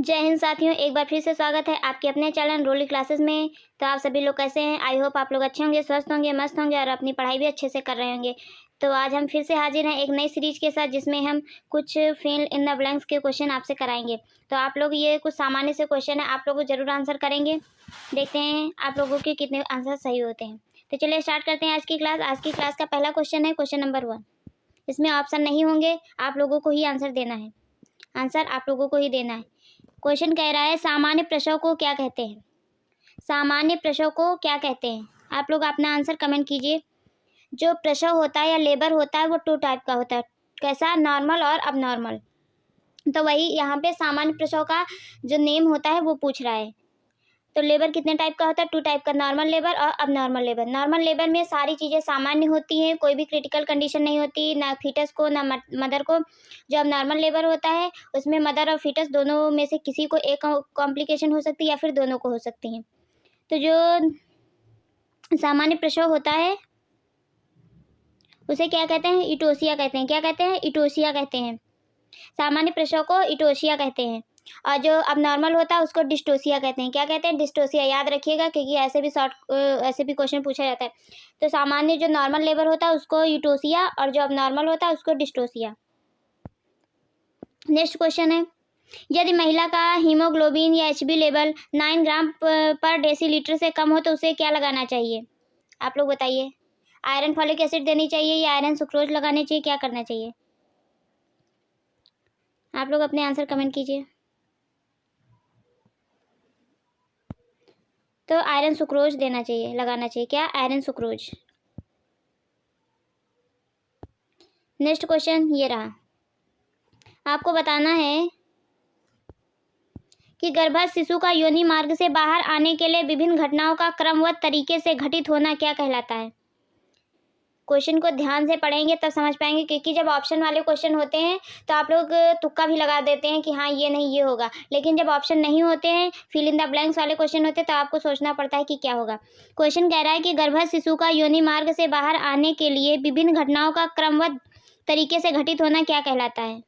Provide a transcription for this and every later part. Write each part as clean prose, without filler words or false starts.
जय हिंद साथियों, एक बार फिर से स्वागत है आपके अपने चैनल एनरोली क्लासेस में। तो आप सभी लोग कैसे हैं? आई होप आप लोग अच्छे होंगे, स्वस्थ होंगे, मस्त होंगे और अपनी पढ़ाई भी अच्छे से कर रहे होंगे। तो आज हम फिर से हाजिर हैं एक नई सीरीज के साथ, जिसमें हम कुछ फिल इन द ब्लैंक्स के क्वेश्चन आपसे कराएंगे। तो आप लोग ये कुछ सामान्य से क्वेश्चन है, आप लोग जरूर आंसर करेंगे। देखते हैं आप लोगों के कितने आंसर सही होते हैं। तो चलिए स्टार्ट करते हैं आज की क्लास। आज की क्लास का पहला क्वेश्चन है क्वेश्चन नंबर 1। इसमें ऑप्शन नहीं होंगे, आप लोगों को ही आंसर देना है। आंसर आप लोगों को ही देना है। क्वेश्चन कह रहा है सामान्य प्रसव को क्या कहते हैं? सामान्य प्रसव को क्या कहते हैं? आप लोग अपना आंसर कमेंट कीजिए। जो प्रसव होता है या लेबर होता है वो 2 टाइप का होता है। कैसा? नॉर्मल और अबनॉर्मल। तो वही यहाँ पे सामान्य प्रसव का जो नेम होता है वो पूछ रहा है। तो लेबर कितने टाइप का होता है? 2 टाइप का, नॉर्मल लेबर और अबनॉर्मल लेबर। नॉर्मल लेबर में सारी चीज़ें सामान्य होती हैं, कोई भी क्रिटिकल कंडीशन नहीं होती, ना फीटस को ना मदर को। जो अबनॉर्मल लेबर होता है उसमें मदर और फीटस दोनों में से किसी को एक कॉम्प्लिकेशन हो सकती है या फिर दोनों को हो सकती हैं। तो जो सामान्य प्रसव होता है उसे क्या कहते हैं? इटोसिया कहते हैं। क्या कहते हैं? इटोसिया कहते हैं। सामान्य प्रसव को इटोसिया कहते हैं। और जो अब नॉर्मल होता है उसको डिस्टोसिया कहते हैं। क्या कहते हैं? डिस्टोसिया। याद रखिएगा क्योंकि ऐसे भी क्वेश्चन पूछा जाता है। तो सामान्य जो नॉर्मल लेबर होता है उसको यूटोसिया और जो अब नॉर्मल होता है उसको डिस्टोसिया। नेक्स्ट क्वेश्चन है, यदि महिला का हीमोग्लोबिन या एचबी लेवल 9 ग्राम पर डेसीलीटर से कम हो तो उसे क्या लगाना चाहिए? आप लोग बताइए। आयरन फॉलिक एसिड देनी चाहिए या आयरन सुक्रोज लगानी चाहिए? क्या करना चाहिए? आप लोग अपने आंसर कमेंट कीजिए। तो आयरन सुक्रोज देना चाहिए, लगाना चाहिए। क्या? Iron sucrose. नेक्स्ट क्वेश्चन ये रहा, आपको बताना है कि गर्भस्थ शिशु का योनि मार्ग से बाहर आने के लिए विभिन्न घटनाओं का क्रमबद्ध तरीके से घटित होना क्या कहलाता है? क्वेश्चन को ध्यान से पढ़ेंगे तब समझ पाएंगे, क्योंकि जब ऑप्शन वाले क्वेश्चन होते हैं तो आप लोग तुक्का भी लगा देते हैं कि हाँ ये नहीं ये होगा, लेकिन जब ऑप्शन नहीं होते हैं, फिल इन द ब्लैंक्स वाले क्वेश्चन होते हैं, तो आपको सोचना पड़ता है कि क्या होगा। क्वेश्चन कह रहा है कि गर्भस्थ शिशु का योनि मार्ग से बाहर आने के लिए विभिन्न घटनाओं का क्रमबद्ध तरीके से घटित होना क्या कहलाता है?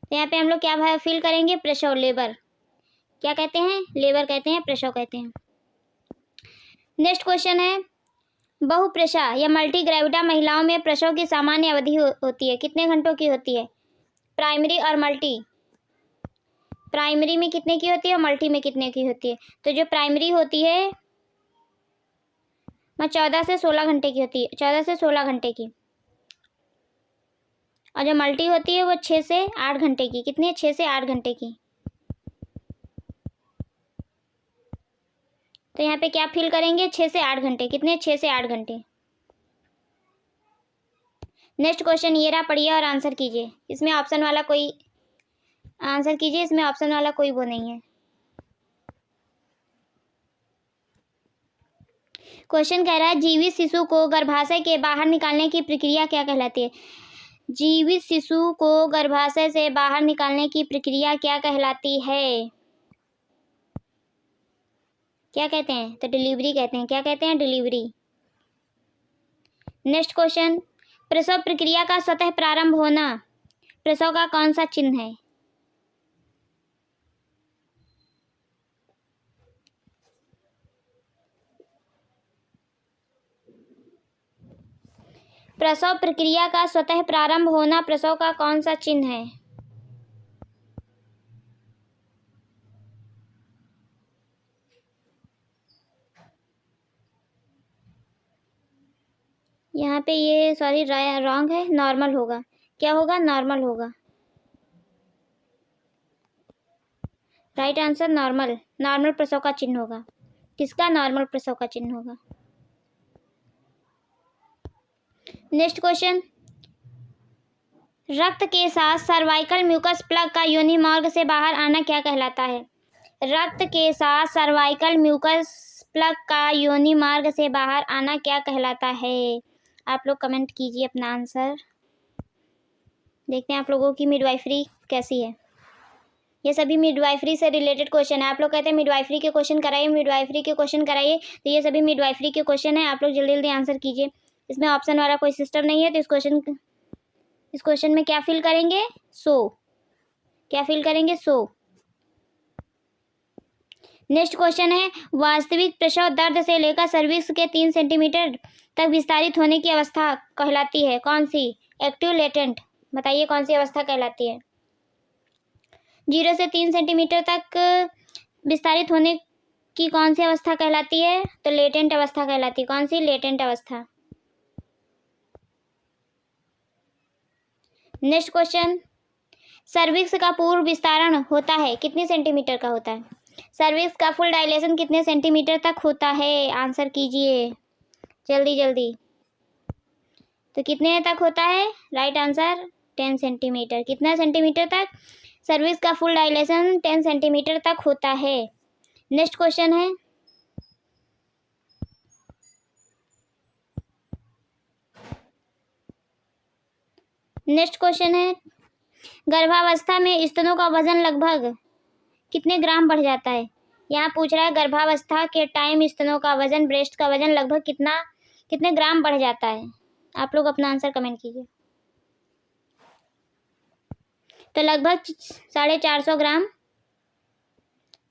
तो यहाँ पे हम लोग क्या फिल करेंगे? प्रसव, लेबर। क्या कहते हैं? लेबर कहते हैं, प्रसव कहते हैं। नेक्स्ट क्वेश्चन है, बहुप्रसव या मल्टी ग्रेविडा महिलाओं में प्रसव की सामान्य अवधि होती है, कितने घंटों की होती है? प्राइमरी और मल्टी। प्राइमरी में कितने की होती है और मल्टी में कितने की होती है? तो जो प्राइमरी होती है वह 14 से 16 घंटे की होती है, 14 से 16 घंटे की। और जो मल्टी होती है वो 6 से 8 घंटे की। कितनी? 6 से 8 घंटे की। तो यहाँ पे क्या फिल करेंगे? 6 से 8 घंटे। कितने? 6 से 8 घंटे। नेक्स्ट क्वेश्चन ये रहा, पढ़िए और आंसर कीजिए। इसमें ऑप्शन वाला कोई आंसर कीजिए, इसमें ऑप्शन वाला कोई वो नहीं है। क्वेश्चन कह रहा है जीवित शिशु को गर्भाशय के बाहर निकालने की प्रक्रिया क्या कहलाती है? जीवित शिशु को गर्भाशय से बाहर निकालने की प्रक्रिया क्या कहलाती है? क्या कहते हैं? तो डिलीवरी कहते हैं। क्या कहते हैं? डिलीवरी। नेक्स्ट क्वेश्चन, प्रसव प्रक्रिया का स्वतः प्रारंभ होना प्रसव का कौन सा चिन्ह है? प्रसव प्रक्रिया का स्वतः प्रारंभ होना प्रसव का कौन सा चिन्ह है? यहाँ पे ये सॉरी रॉन्ग है, नॉर्मल होगा। क्या होगा? नॉर्मल होगा। Right answer normal. नॉर्मल प्रसव का चिन्ह होगा। किसका? नॉर्मल प्रसव का चिन्ह होगा। नेक्स्ट क्वेश्चन, रक्त के साथ सर्वाइकल म्यूकस प्लग का योनि मार्ग से बाहर आना क्या कहलाता है? रक्त के साथ सर्वाइकल म्यूकस प्लग का योनि मार्ग से बाहर आना क्या कहलाता है? आप लोग कमेंट कीजिए अपना आंसर। देखते हैं आप लोगों की मिडवाइफरी कैसी है। ये सभी मिडवाइफरी से रिलेटेड क्वेश्चन है। आप लोग कहते हैं मिडवाइफरी के क्वेश्चन कराइए, मिडवाइफरी के क्वेश्चन कराइए, तो ये सभी मिडवाइफरी के क्वेश्चन है। आप लोग जल्दी जल्दी आंसर कीजिए। इसमें ऑप्शन वाला कोई सिस्टम नहीं है, तो इस क्वेश्चन में क्या फिल करेंगे? सो। क्या फिल करेंगे? सो। नेक्स्ट क्वेश्चन है, वास्तविक प्रसव दर्द से लेकर सर्विक्स के 3 सेंटीमीटर तक विस्तारित होने की अवस्था कहलाती है कौन सी? Active latent. बताइए कौन सी अवस्था कहलाती है? 0 से 3 सेंटीमीटर तक विस्तारित होने की कौन सी अवस्था कहलाती है? तो लेटेंट अवस्था कहलाती है। कौन सी? लेटेंट अवस्था। नेक्स्ट क्वेश्चन, सर्विक्स का पूर्व विस्तारण होता है कितने सेंटीमीटर का होता है? सर्विक्स का फुल डायलेशन कितने सेंटीमीटर तक होता है? आंसर कीजिए जल्दी जल्दी। तो कितने तक होता है? Right answer 10 centimetre. कितना सेंटीमीटर तक? सर्विक्स का फुल डायलेशन 10 सेंटीमीटर तक होता है। नेक्स्ट क्वेश्चन है, गर्भावस्था में स्तनों का वजन लगभग कितने ग्राम बढ़ जाता है? यहाँ पूछ रहा है गर्भावस्था के टाइम स्तनों का वजन, ब्रेस्ट का वजन लगभग कितने ग्राम बढ़ जाता है? आप लोग अपना आंसर कमेंट कीजिए। तो लगभग 450 ग्राम,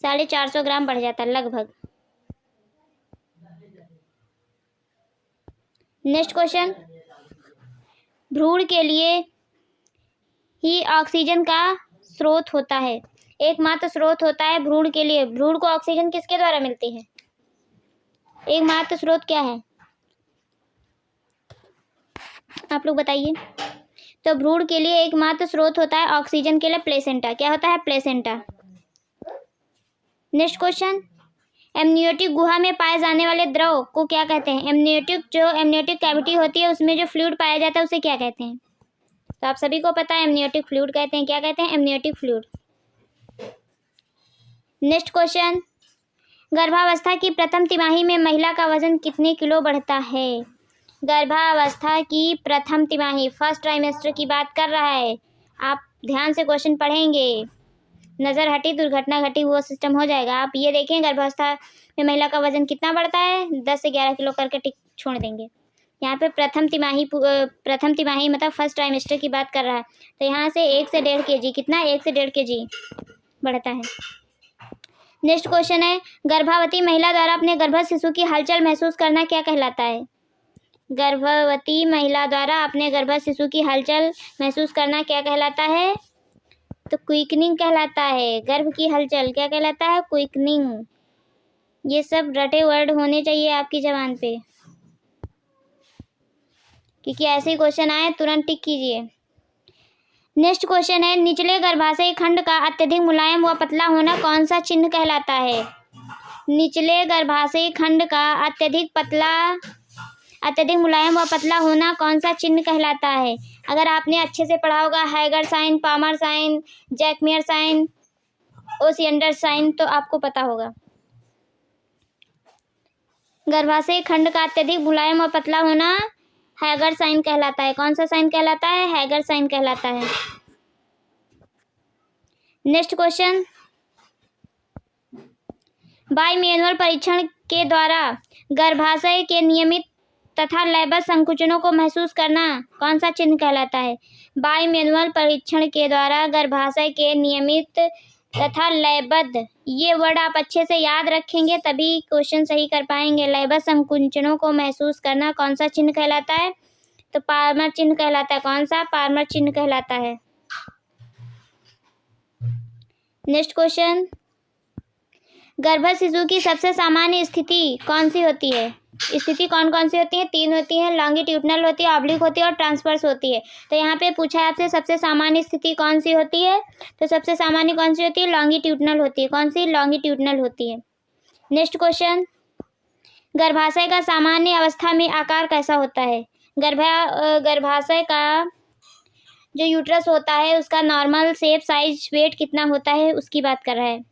450 ग्राम बढ़ जाता है लगभग। नेक्स्ट क्वेश्चन, भ्रूण के लिए ही ऑक्सीजन का स्रोत होता है, एकमात्र स्रोत होता है भ्रूण के लिए। भ्रूण को ऑक्सीजन किसके द्वारा मिलती है? एकमात्र स्रोत क्या है? आप लोग बताइए। तो भ्रूण के लिए एकमात्र स्रोत होता है ऑक्सीजन के लिए प्लेसेंटा। क्या होता है? प्लेसेंटा। नेक्स्ट क्वेश्चन, एमनियोटिक गुहा में पाए जाने वाले द्रव को क्या कहते हैं? एमनियोटिक कैविटी होती है उसमें जो फ्लूइड पाया जाता है उसे क्या कहते हैं? तो आप सभी को पता है एमनियोटिक फ्लूइड कहते हैं। क्या कहते हैं? Amniotic fluid. नेक्स्ट क्वेश्चन, गर्भावस्था की प्रथम तिमाही में महिला का वजन कितने किलो बढ़ता है? गर्भावस्था की प्रथम तिमाही, फर्स्ट ट्राइमेस्टर की बात कर रहा है। आप ध्यान से क्वेश्चन पढ़ेंगे, नज़र हटी दुर्घटना घटी वो सिस्टम हो जाएगा। आप ये देखें गर्भावस्था में महिला का वजन कितना बढ़ता है? 10 से 11 किलो करके टिक छोड़ देंगे। यहाँ पे प्रथम तिमाही मतलब फर्स्ट ट्राइमेस्टर की बात कर रहा है। तो यहाँ से 1 से 1.5 kg, कितना? 1 से 1.5 kg बढ़ता है। नेक्स्ट क्वेश्चन है, गर्भवती महिला द्वारा अपने गर्भस्थ शिशु की हलचल महसूस करना क्या कहलाता है? गर्भवती महिला द्वारा अपने गर्भस्थ शिशु की हलचल महसूस करना क्या कहलाता है? तो क्विकनिंग कहलाता है। गर्भ की हलचल क्या कहलाता है? क्विकनिंग। ये सब रटे वर्ड होने चाहिए आपकी जबान पे, क्योंकि ऐसे ही क्वेश्चन आए तुरंत टिक कीजिए। नेक्स्ट क्वेश्चन है, निचले गर्भाशय खंड का अत्यधिक मुलायम व पतला होना कौन सा चिन्ह कहलाता है? निचले गर्भाशय खंड का अत्यधिक मुलायम व पतला होना कौन सा चिन्ह कहलाता है? अगर आपने अच्छे से पढ़ा होगा Hegar sign, Palmer sign, Jacquemier sign, Osiander sign, तो आपको पता होगा। गर्भाशय खंड का अत्यधिक मुलायम और पतला होना हैगर साइन कहलाता है। कौन सा साइन कहलाता है? हैगर साइन कहलाता है। नेक्स्ट क्वेश्चन, बाईमैनुअल परीक्षण के द्वारा गर्भाशय के नियमित तथा लयबद्ध संकुचनों को महसूस करना कौन सा चिन्ह कहलाता है? बाईमैनुअल परीक्षण के द्वारा गर्भाशय के नियमित तथा लयबद्ध, ये वर्ड आप अच्छे से याद रखेंगे तभी क्वेश्चन सही कर पाएंगे। लयबद्ध संकुचनों को महसूस करना कौन सा चिन्ह कहलाता है? तो पार्मर चिन्ह कहलाता है। कौन सा? पार्मर चिन्ह कहलाता है। नेक्स्ट क्वेश्चन, गर्भस्थ शिशु की सबसे सामान्य स्थिति कौन सी होती है? स्थिति कौन कौन सी होती है? 3 होती है, लॉन्गिट्यूडनल होती है, ऑब्लिक होती है और ट्रांसवर्स होती है। तो यहाँ पे पूछा है आपसे सबसे सामान्य स्थिति कौन सी होती है? तो सबसे सामान्य कौन सी होती है? लॉन्गिट्यूडनल होती है। कौन सी? लॉन्गिट्यूडनल होती है। नेक्स्ट क्वेश्चन, गर्भाशय का सामान्य अवस्था में आकार कैसा होता है? गर्भाशय का जो यूट्रस होता है उसका नॉर्मल शेप, साइज, वेट कितना होता है उसकी बात कर रहा है।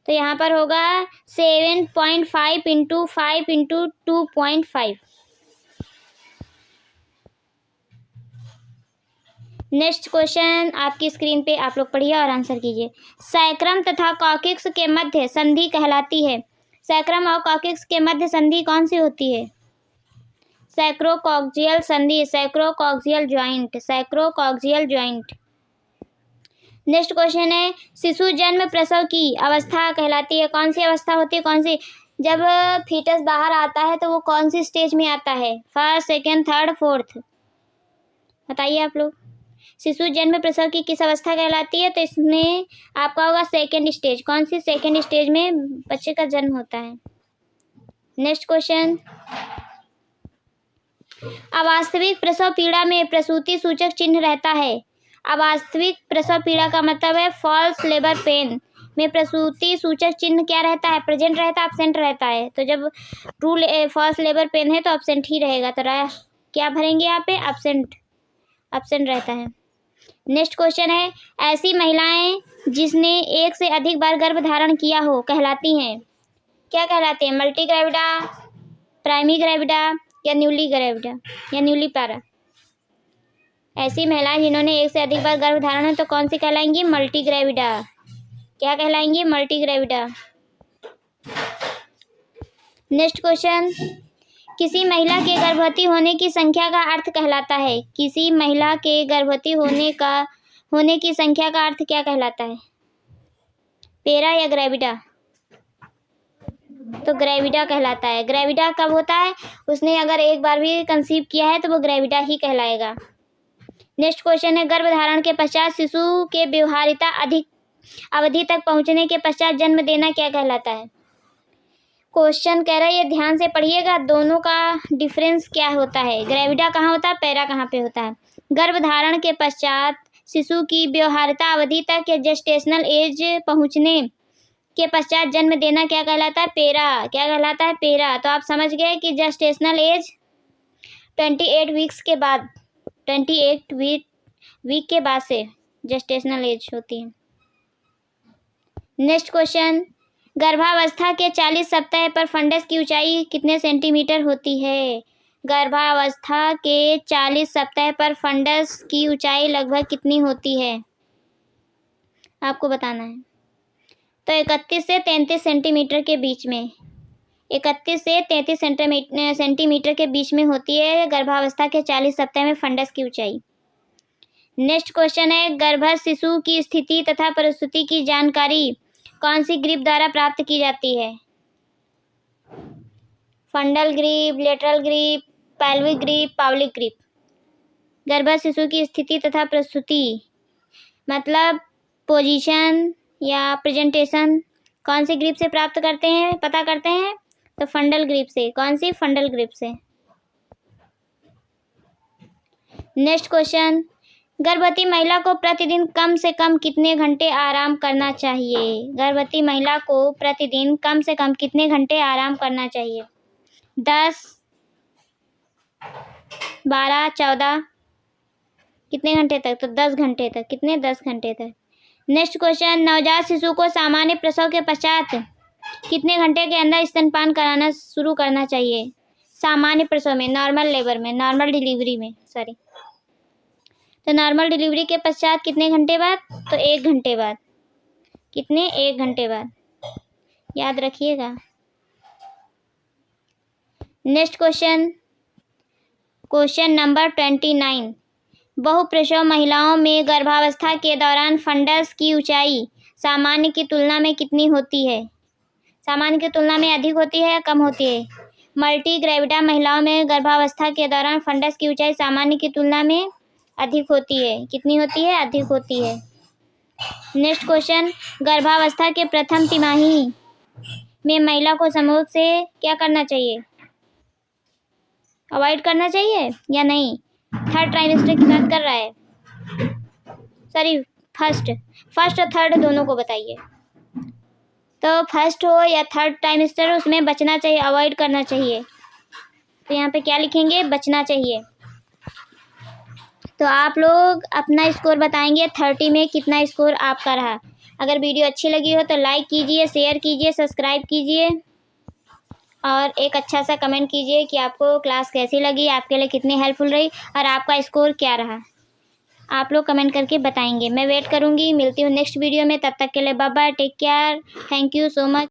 तो यहाँ पर होगा 7.5 × 5 × 2.5। नेक्स्ट क्वेश्चन आपकी स्क्रीन पे, आप लोग पढ़िए और आंसर कीजिए। सैक्रम तथा कॉक्सिक्स के मध्य संधि कहलाती है। सैक्रम और कॉक्सिक्स के मध्य संधि कौन सी होती है? सैक्रोकॉक्सियल संधि, सैक्रोकॉक्सियल जॉइंट, सैक्रोकॉक्सियल जॉइंट। नेक्स्ट क्वेश्चन है शिशु जन्म प्रसव की अवस्था कहलाती है। कौन सी अवस्था होती है? कौन सी? जब फीटस बाहर आता है तो वो कौन सी स्टेज में आता है? First, second, third, fourth? बताइए आप लोग। शिशु जन्म प्रसव की किस अवस्था कहलाती है? तो इसमें आपका होगा सेकेंड स्टेज। कौन सी? सेकेंड स्टेज में बच्चे का जन्म होता है। नेक्स्ट क्वेश्चन, अवास्तविक प्रसव पीड़ा में प्रसूति सूचक चिन्ह रहता है। अवास्तविक प्रसव पीड़ा का मतलब है फॉल्स लेबर पेन में प्रसूति सूचक चिन्ह क्या रहता है? प्रेजेंट रहता है, एब्सेंट रहता है? तो जब ट्रू फॉल्स लेबर पेन है तो एब्सेंट ही रहेगा। तो क्या भरेंगे यहाँ पे? एब्सेंट, एब्सेंट रहता है। नेक्स्ट क्वेश्चन है ऐसी महिलाएं जिसने एक से अधिक बार गर्भ धारण किया हो कहलाती हैं। क्या कहलाते हैं? मल्टी ग्रेविडा, प्राइमी ग्रेविडा या न्यूली ग्रेविडा या न्यूली पैरा? ऐसी महिलाएं जिन्होंने एक से अधिक बार गर्भ धारण है तो कौन सी कहलाएंगी? Multigravida. क्या कहलाएंगी? Multigravida. नेक्स्ट क्वेश्चन, किसी महिला के गर्भवती होने की संख्या का अर्थ कहलाता है। किसी महिला के गर्भवती होने की संख्या का अर्थ क्या कहलाता है? पेरा या ग्रेविडा? तो ग्रेविडा कहलाता है। ग्रेविडा कब होता है? उसने अगर एक बार भी कंसीव किया है तो वो ग्रेविडा ही कहलाएगा। नेक्स्ट क्वेश्चन है गर्भधारण के पश्चात शिशु के व्यवहारिता अधिक अवधि तक पहुंचने के पश्चात जन्म देना क्या कहलाता है? क्वेश्चन कह रहा है, ये ध्यान से पढ़िएगा, दोनों का डिफरेंस क्या होता है। ग्रेविडा कहाँ होता है, पैरा कहाँ पे होता है। गर्भधारण के पश्चात शिशु की व्यवहारिता अवधि तक या जेस्टेशनल एज पहुंचने के पश्चात जन्म देना क्या कहलाता है? पेरा। क्या कहलाता है? पेरा। तो आप समझ गए कि जेस्टेशनल एज 28 वीक्स के बाद, 28 वीक के बाद से जेस्टेशनल एज होती है। नेक्स्ट क्वेश्चन, गर्भावस्था के 40 सप्ताह पर फंडस की ऊंचाई कितने सेंटीमीटर होती है? गर्भावस्था के 40 सप्ताह पर फंडस की ऊंचाई लगभग कितनी होती है? आपको बताना है। तो 31 से 33 सेंटीमीटर के बीच में, 31 से 33 सेंटीमीटर के बीच में होती है गर्भावस्था के 40 सप्ताह में फंडस की ऊंचाई। नेक्स्ट क्वेश्चन है गर्भस्थ शिशु की स्थिति तथा परिस्थिति की जानकारी कौन सी ग्रिप द्वारा प्राप्त की जाती है? Fundal grip, lateral grip, pelvic grip, Pawlik grip. गर्भस्थ शिशु की स्थिति तथा प्रस्तुति मतलब पोजीशन या प्रेजेंटेशन कौन सी ग्रिप से प्राप्त करते हैं, पता करते हैं? तो फंडल ग्रिप से। कौन सी? फंडल ग्रिप से। नेक्स्ट क्वेश्चन, गर्भवती महिला को प्रतिदिन कम से कम कितने घंटे आराम करना चाहिए? गर्भवती महिला को प्रतिदिन कम से कम कितने घंटे आराम करना चाहिए? 10, 12, 14, कितने घंटे तक? तो 10 घंटे तक। कितने? 10 घंटे तक। नेक्स्ट क्वेश्चन, नवजात शिशु को सामान्य प्रसव के पश्चात कितने घंटे के अंदर स्तनपान कराना शुरू करना चाहिए? सामान्य प्रसव में, नॉर्मल लेबर में, नॉर्मल डिलीवरी में, सॉरी। तो नॉर्मल डिलीवरी के पश्चात कितने घंटे बाद? तो 1 घंटे बाद। कितने? 1 घंटे बाद। याद रखिएगा। नेक्स्ट क्वेश्चन, क्वेश्चन नंबर 29, बहुप्रसव महिलाओं में गर्भावस्था के दौरान फंडस की ऊंचाई सामान्य की तुलना में कितनी होती है? सामान्य की तुलना में अधिक होती है या कम होती है? मल्टी ग्रेविडा महिलाओं में गर्भावस्था के दौरान फंडस की ऊंचाई सामान्य की तुलना में अधिक होती है। कितनी होती है? अधिक होती है। नेक्स्ट क्वेश्चन, गर्भावस्था के प्रथम तिमाही में महिला को समूह से क्या करना चाहिए? अवॉइड करना चाहिए या नहीं? थर्ड ट्राइमेस्टर की बात कर रहा है, सॉरी फर्स्ट और थर्ड दोनों को बताइए। तो फर्स्ट हो या थर्ड ट्राइमेस्टर उसमें बचना चाहिए, अवॉइड करना चाहिए। तो यहाँ पे क्या लिखेंगे? बचना चाहिए। तो आप लोग अपना स्कोर बताएंगे 30 में कितना स्कोर आपका रहा। अगर वीडियो अच्छी लगी हो तो लाइक कीजिए, शेयर कीजिए, सब्सक्राइब कीजिए और एक अच्छा सा कमेंट कीजिए कि आपको क्लास कैसी लगी, आपके लिए कितनी हेल्पफुल रही और आपका स्कोर क्या रहा। आप लोग कमेंट करके बताएंगे। मैं वेट करूँगी। मिलती हूँ नेक्स्ट वीडियो में। तब तक के लिए bye bye, take care, thank you so much.